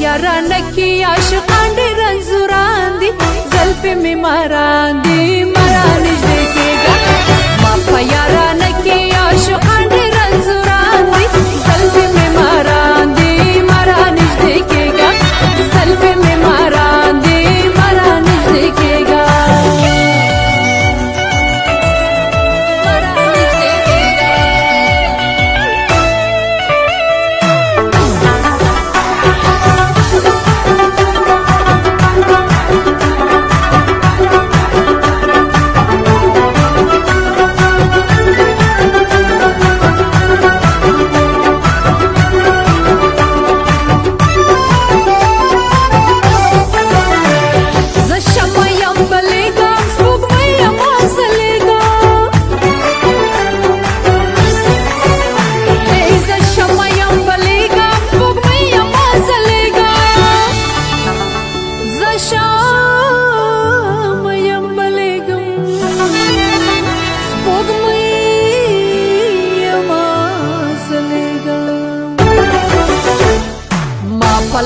یارانه کې عاشقان ډېر رنځوران دي زلفې مې ماران دي مرا نږدې کېږه ما په یارانه کې عاشقان ډېر رنځوران دي زلفې مې ماران دي مرا نږدې کېږه زلفې مې ماران دي مرا نږدې کېږه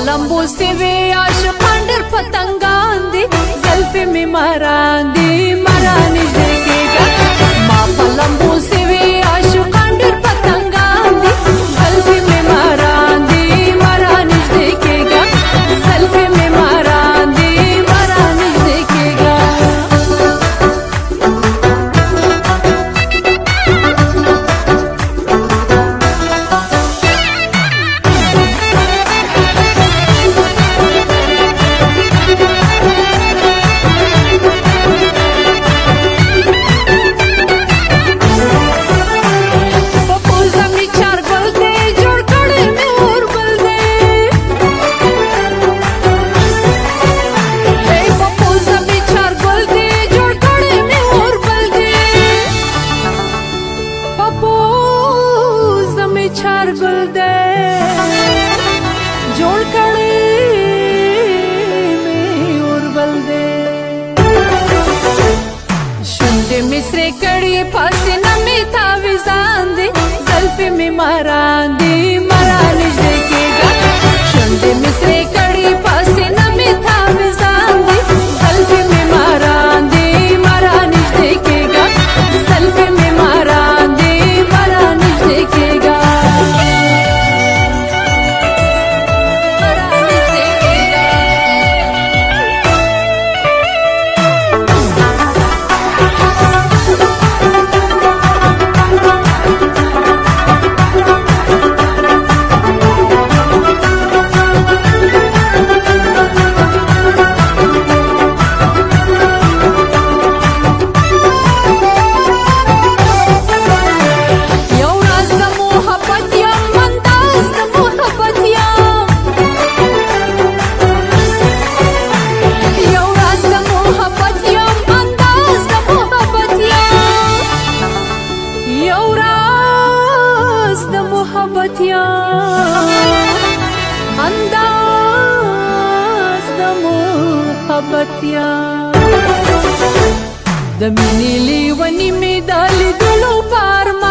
لمبو سوي عاشقان ډېر پتنګان دي زلفې مې ماران دي مرا نږدې کېږه ما په لمبو سوي عاشقان ډېر پتنګان دي زلفې مې ماران دي مرا نږدې کېږه زلفې مې ماران دي مرا نږدې کېږه मिसरे कड़ी फासिना में ताविज़ान दे ज़ल्फ़े में मारान दे मरा निज़े केगा शंदे मिसरे कड़ी फासिना में ताविज़ान दे ज़ल्फ़े में मारान दे मरा निज़े केगा ज़ल्फ़े में मारान दे मरा निज़े केगा د مینې لیونی مې د لیدلو په ارمان